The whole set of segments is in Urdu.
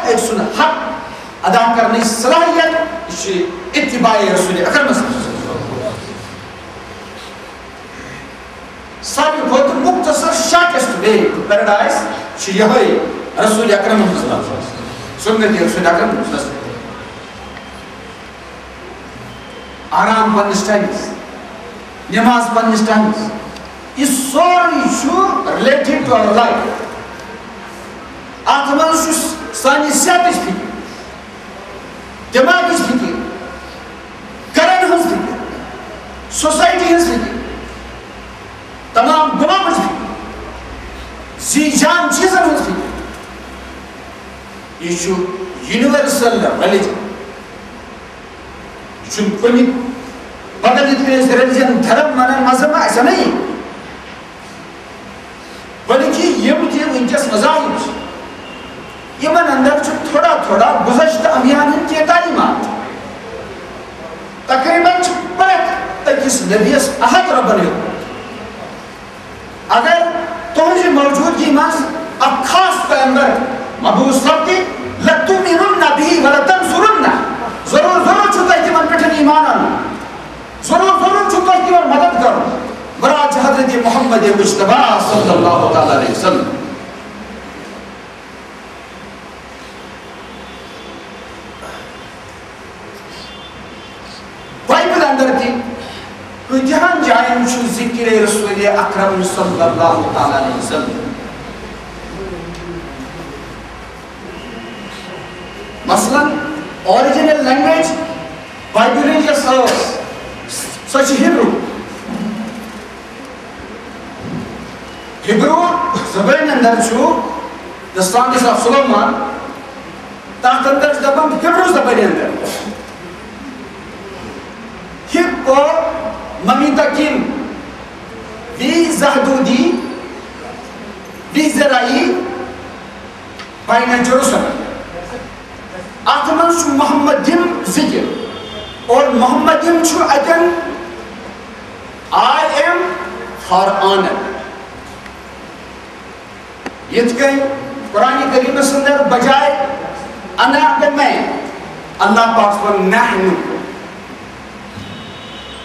ایک سن حق ادا کرنے صلاحیت یہ اتباع رسول اکرم صلی اللہ علیہ وسلم ساری کھوت مختصر شارٹسٹ وے ٹو پیراڈائز یہ رسول اکرم صلی اللہ علیہ وسلم سنت رسول اکرم صلی اللہ علیہ وسلم آرام پنس ٹائمس نماز پنس ٹائمس یہ sorry show related to our life اتھ من سانی صحت فکر دماغ فکر گرن ہز فکر سوسائٹی ہز فکر تمام گمام فکر زی جان چیزن ہز فکر یہ یونیورسل ریلیجن یہ کنی بدل ریلیجن دھرم منن مذہب ایسا نہیں بلکہ یہ ونکس مذاہب یمن اندر تھوڑا تھوڑا گزشتہ امیان کی تعلیمات تقریباً پرت اکس نبیس احد ربن اگر تہذی موجودگی مز اک خاص پیغمبر مبعوث سپدی لتؤمنن به ولتنصرن ضرور ضرور چھو تہ تمن پٹھ ایمان ان ضرور ضرور چھو تہ تمن مدد کرو براج حضرت محمد مصطفیٰ صلی اللہ تعالی علیہ وسلم بائبل اندر تھی کتہن جائن چھو ذکر رسول اکرم صلی اللہ تعالی علیہ وسلم مثلا اوریجنل لینگویج بائبل یس سچ ہیبرو ہیبرو زبان اندر چھو the songs of Solomon تحت اندر دبن ہیبرو زبان اندر ہب کو ممیتکیم وی زہدودی وی زرائی بین جروسلم اتمن چھو محمدیم ذکر اور محمدیم چھو اتن I am for honor یہ کہیں قرآن کریم سندر بجائے انا میں اللہ پاک پر نحن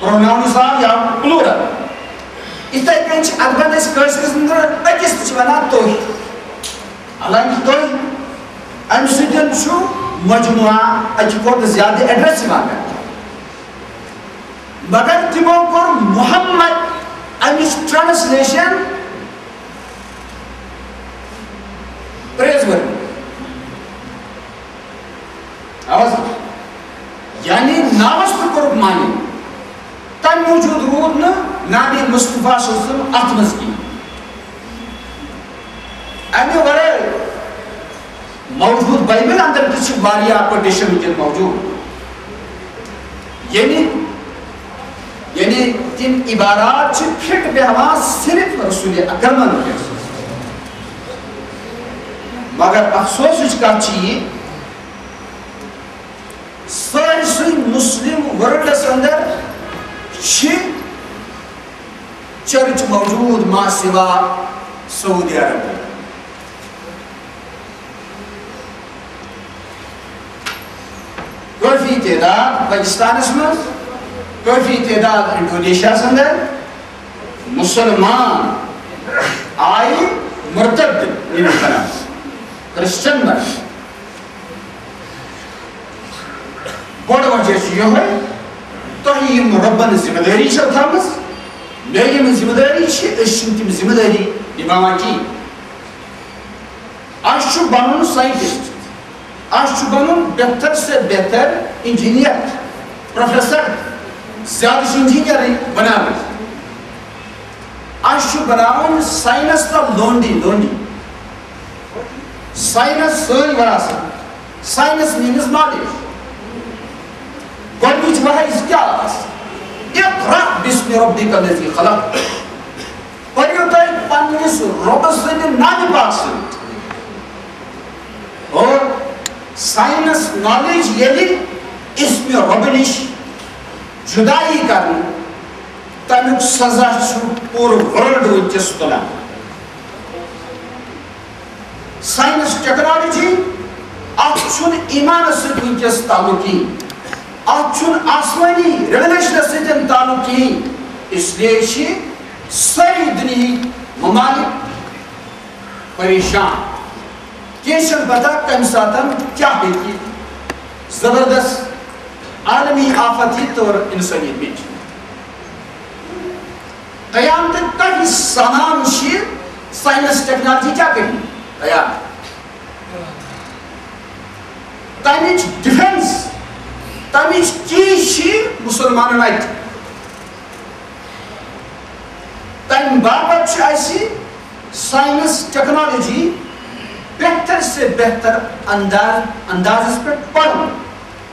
پروناؤن صاحب یا پلورل اس طرح کہیں ادبن اس کرس کے سندر اکس تچوانا توہی حالانکہ توہی ام سیدن چھو مجموعہ اچھوٹ زیادہ ایڈریس مانگا مگر تموں پر محمد امیش ٹرانسلیشن پریز ورد آواز یعنی نامس پر قرب مانی تن موجود رود نا نامی مصطفیٰ صلی اللہ علیہ وسلم اتمز کی امی ورے موجود بائبل اندر کسی باریا پٹیشن وجد موجود یعنی تم عبارات چھ پھٹ بہواز صرف رسول اکرمن کے مگر افسوس اس کا چیئے سارسی مسلم ورلڈ اندر چرچ موجود ما سوا سعودی عرب کافی تعداد پاکستان میں کافی تعداد انڈونیشیا اندر مسلمان آئی مرتد کرسچن میں بڑھ وجہ یہ ہے تو یہ ربن ذمہ داری تھامس میری ذمہ داری تم ذمہ داری نبھانا کی آج بنن سائنٹسٹ آج بنن بہتر سے بہتر انجینئر پروفیسر زیادہ انجینئر بنا آج بناون سائنس کا لونڈی سائنس سن وراثت سائنس مینز نالج گۄڈنِچ وحی کیا اقرأ بسم ربک الذی خلق پٔرِو تُہۍ پننِس رۄبہٕ سٕنٛدِ نامہِ پاک سۭتۍ اور سائنس نالج ییٚلہِ اسمِ رۄبہٕ نِش جُدایی کرن تمیُک سزا چھُ پوٗرٕ ورلڈ وٕنکٮ۪س تُلان سائنس ٹیکنالوجی اتھ چھن ایمان سۭتۍ وٕنکٮ۪س تعلق کِہیٖنۍ اَتھ چھُنہٕ آسمٲنی ریولوشنس سۭتۍ تعلق کِہیٖنۍ اِسلیے چھِ سٲری دُنیہِکۍ ممالک پریشان کینٛہہ چھُنہٕ پتہ کمہِ ساتہٕ کیٛاہ ہیٚکہِ زبردست عالمی آفت یِتھ اور اِنسٲنیت مِٹہِ قیامتٕکۍ کانٛہہ سامان چھِ ساینس ٹیکنالوجی کیٛاہ کَرِ تیار تَمِچ ڈِفٮ۪نس تَمِچ چیٖز چھِ مُسلمانن اَتہِ تَمہِ باپتھ چھُ اَسہِ ساینس ٹیکنالوجی بہتر سے بہتر اندازس پٮ۪ٹھ پَرُن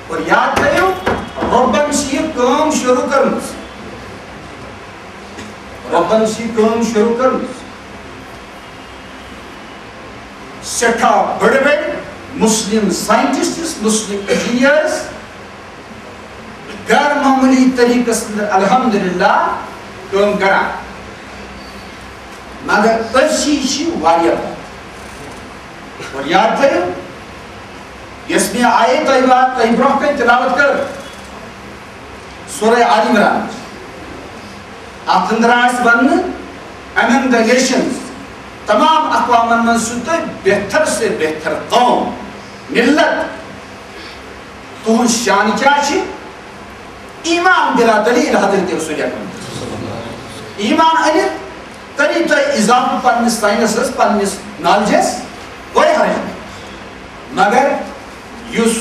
اور یاد تھٲیِو رۄبن چھِ یہِ کٲم شروٗع کٔرمٕژ رۄبن چھِ یہِ کٲم شروٗع کٔرمٕژ سٮ۪ٹھاہ بٔڑۍ بٔڑۍ مسلم ساینٹسٹس مسلم انجینئرس غیر معمولی طریقس اندر الحمدللہ کٲم کران مگر أزچی چھِ واریاہ اور یاد تھٲیِو یۄس مےٚ آیے تۄہہِ برونٛہہ کَنہِ تِلاوت کٔر سورہ آل عمران اتھ اندر آسہِ وننہٕ among the nations تمام اقوامن منٛز چھُ تۄہہِ بہتر سے بہتر قوم ملت تُہنٛز شان کیٛاہ چھِ ایمان بلا دلیل حضرت رسول اکرم ایمان أنِتھ کٔرِو تُہۍ اضافہٕ پننِس ساینسس پننِس نالیجس کوئی حرج نہیں مگر یُس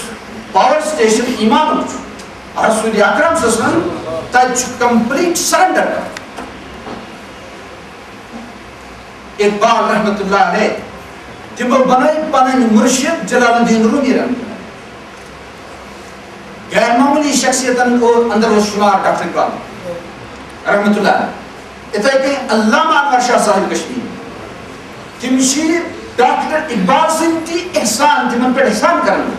پاور سٹیشن ایمانُک چھُ رسول اکرم صلی اللہ علیہ وسلم تَتہِ چھُ کمپلیٹ سرنڈر اقبال رحمت اللہ علیہ تِمو بنٲے پنٕنۍ مُرشد جلال الدین رومی غیر معمولی شخصیتن اندر اوس شمار ڈاکٹر اقبال رحمت اللہ اِتھے کٔنۍ علامہ انور شاہ صاحب کشمیٖر تِم چھِ ڈاکٹر اقبال سٕنٛدۍ تہِ احسان تِمن پٮ۪ٹھ احسان کران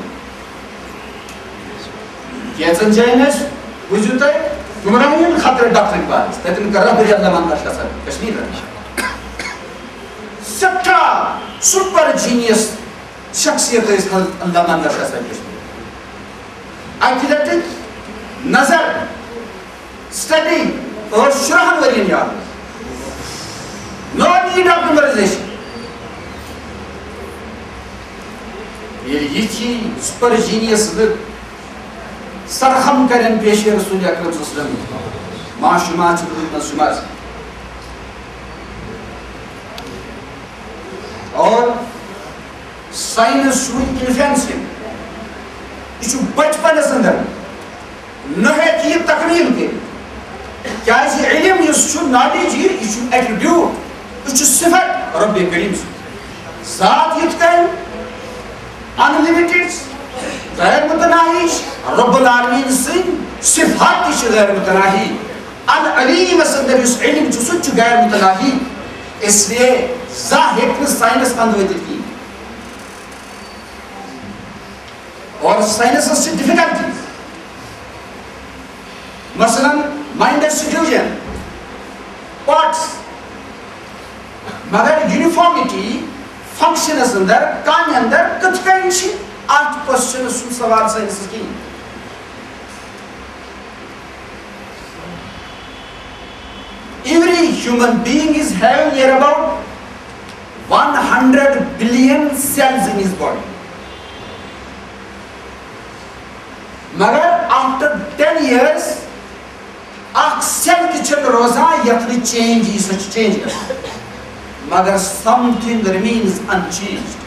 کینٛژن جاین ٲسۍ بوٗزِو تُہۍ گمراہی ہُنٛد خطرٕ ڈاکٹر اقبالس تتٮ۪ن کر رہبری علامہ انور شاہ صاحب کشمیٖر سٮ۪ٹھاہ سُپر جیٖنیس شخصیت ٲسۍ علامہ انور شاہ صاحب کشمیٖر اکہِ لٹہِ نظر سٹڈی ٲس 14 ؤرین یاد نو نیٖڈ آف میمورایزیشن ییٚلہِ یِتھی سُپر جیٖنیس سرخم کرن پیش رسول اکرم صلی اللہ علیہ وسلم معاشمات چھِ روٗدمٕژ شُمار اور ساینس چھُ انفینسِو یہِ چھُ بچپنس اندر نہ ہیٚکہِ یہِ تکمیٖل کٔرِتھ کیازِ علم یُس چھُ نالیج یہِ چھُ ایٹرِبیوٗٹ یہِ چھُ صفت رۄبِ کریٖم سُنٛد ذات یِتھ کٔنۍ unlimited غیر متناہی رب العالمین سٕنٛدۍ صفات تہِ چھِ غیر متناہی العلیٖمس اندر یُس علم چھُ سُہ تہِ چھُ غیر متناہی اسلیے زانٛہہ ہیٚکہِ نہٕ ساینس اندٕ وٲتِتھ کِہیٖنۍ اور ساینسس چھِ ڈِفِکلٹیٖز مثلاً ماینڈس چھِ ڈِوجن پارٹس مگر یونِفارمٹی فنکشنس اندر کامہِ اندر کِتھ کٔنۍ چھِ اتھ کوسچنس چھُنہٕ سوال ساینسس کِہیٖنۍ every human being is having near about 100 billion cells in his body مگر after 10 years اکھ سیل تہِ چھُنہٕ روزان یتھ نہٕ چینج یی سۄ چھِ چینج گژھان مگر something remains unchanged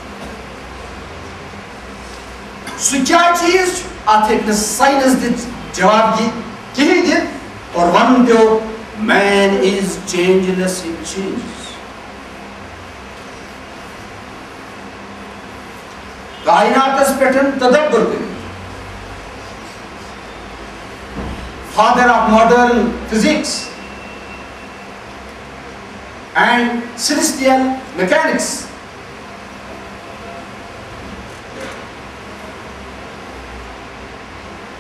سُہ کیٛاہ چیٖز چھُ اتھ ہیٚکہِ نہٕ ساینس دِتھ جواب کِہیٖنۍ دِتھ اور ونُن پیوٚو man is changeless in changes کائناتس پٮ۪ٹھ تدبر کٔرِتھ father of modern physics and celestial mechanics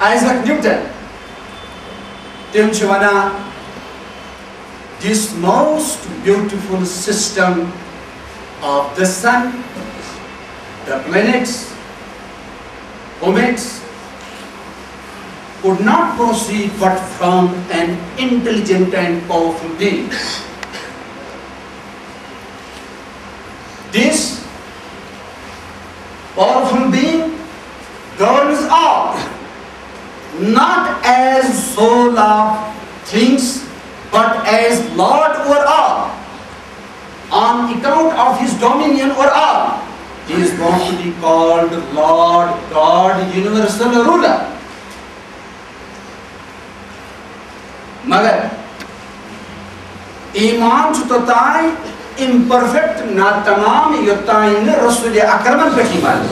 Isaac Newton تِم چھِ وَنان this most beautiful system of the sun, the planets omits could not proceed but from an intelligent and powerful being. This powerful being governs all, not as soul of things, but as Lord over all, on account of his dominion over all. He is going to be called Lord, God, universal ruler. Magar ایمان چتوتائیں imperfect نا تمام یوتائیں رسول اکرمن پہ ایمان.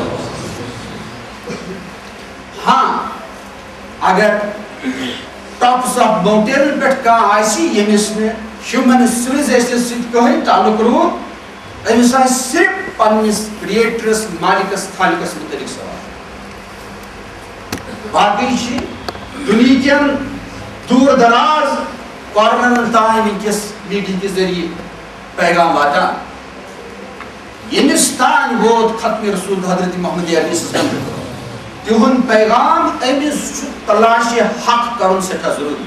ہاں اگر ٹاپس آف ماؤنٹین پہ کا آئیسی یمس نے ہیومن سویلائزیشن سے کوئی تعلق رو امس آئی صرف پنس کریٹرس مالکس خالقس متعلق سوال. باقی چھ دنیا کین دور دراز کارنرن تائیں ونکس میڈیا کے ذریعے پیغام واتا. یمس تائیں ووت ختم رسول حضرت محمد علیہ السلام تہن پیغام امس تلاش حق کرن سٹھا ضروری.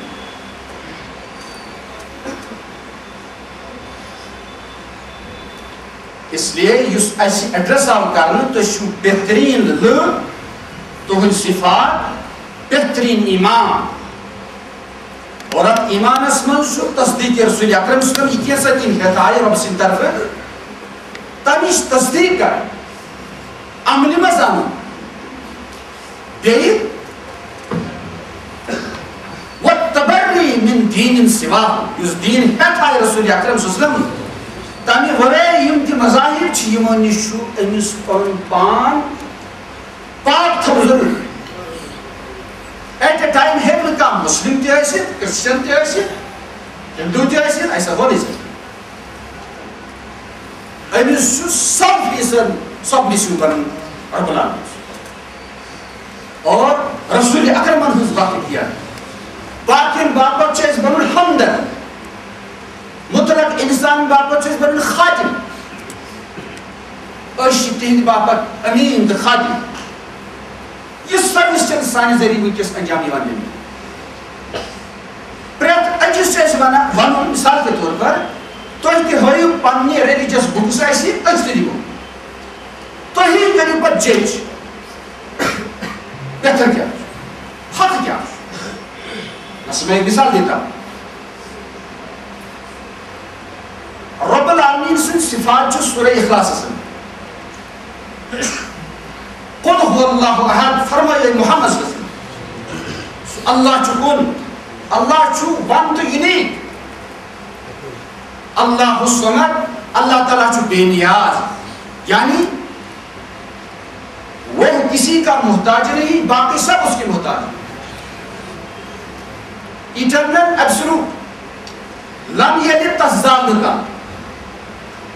اس لیے اس ایسی ایڈریس آو کرنا تو شو بہترین لوگ تہن صفات بہترین ایمان اور اب ایمان اسمن شو تصدیق رسول اکرم صلی اللہ علیہ وسلم یہ کیسا تین ہدایت رب سے طرف تمیش تصدیق کر عملی مزامن بیئی وَالتَّبَرِّ مِن دِينٍ سِوَاهُ اس دین ہدایت رسول اکرم صلی اللہ علیہ وسلم تامی ورے یم تی مظاہر چھ یمون نشو امس پرن پان پاک تھو ضرور. ایٹ اے ٹائم ہیکن کا مسلم تی ایسی کرسچن تی ایسی ہندو تی ایسی ایسا ہو نہیں سکتا. امس چھ سب فیصد سب نسو برن رب العالمین اور رسول اکرم ہنس باقی کیا. باقین باپت چھ اس بنن حمدن مطلق انسان باپت چھ اس بنن خاتم اشی تہند باپت امین دا خاتم. یہ سروس چھ سانی ذریعہ وکس انجام یوان دن. پریت اکس چھ اس ونن مثال کے طور پر تو ہی ہوئی پنی ریلیجس بکس ایسی اجتری ہو تو ہی کری پر جیج بہتر کیا حق کیا. بس میں ایک مثال دیتا ہوں. رب العالمین سے صفات جو سورہ اخلاص سے قل هو اللہ احد فرمائے محمد صلی اللہ علیہ وسلم اللہ چو کن اللہ چو ون تو یونیک اللہ الصمد اللہ تعالیٰ چو بے نیاز یعنی وہ کسی کا محتاج نہیں باقی سب اس کے محتاج ہیں. ایٹرنل ایبسولوٹ لم یلد تزال کا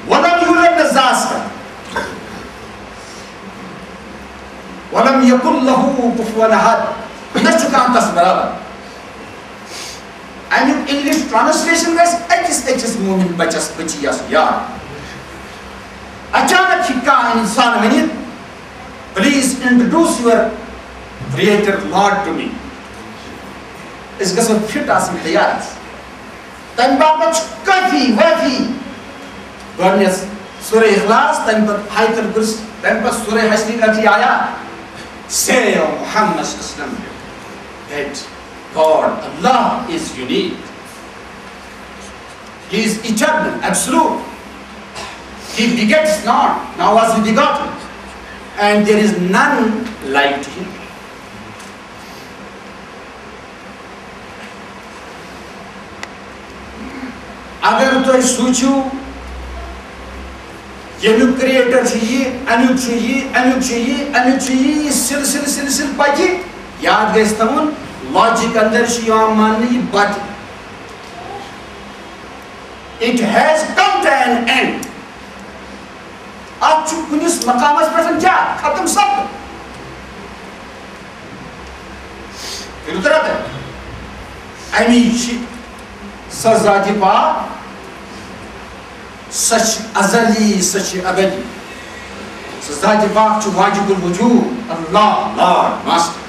ولم یولد نزاز کا ولم یکن لہو کفوا احد نہ چکا تس برابر. امیک انگلش ٹرانسلیشن گژھِ أکِس أکِس مومن بچس بچی یس یاد. اچانک ہی کانٛہہ انسان ونِتھ please introduce your creator Lord to me. اس گژھو فٹ آسن تیار. تمہ باپت کافی وافی گۄڈنیٚتھ سورہ اخلاص تمہ پتہٕ آیت الکرسی تمہ پتہٕ سورہ حشر کتھی آیا. Say O Muhammad sallam that God Allah is unique. He is eternal, absolute. He begets not, now was he begotten, and there is none like him. اگر تو سوچو یمیک کریٹر چھ امیک چھ امیک چھ سلسل پکہ یاد گژھِ تھاوُن لاجک اندر چھ یوان ماننہٕ یہ بد. It has come to an end. ات چھ کنس مقامس پہ کیا ختم سب امی سہ ذات پاک سچ ازلی سچ ابدی سہ ذات پاک چھُ واجب الوجود اللہ Lord must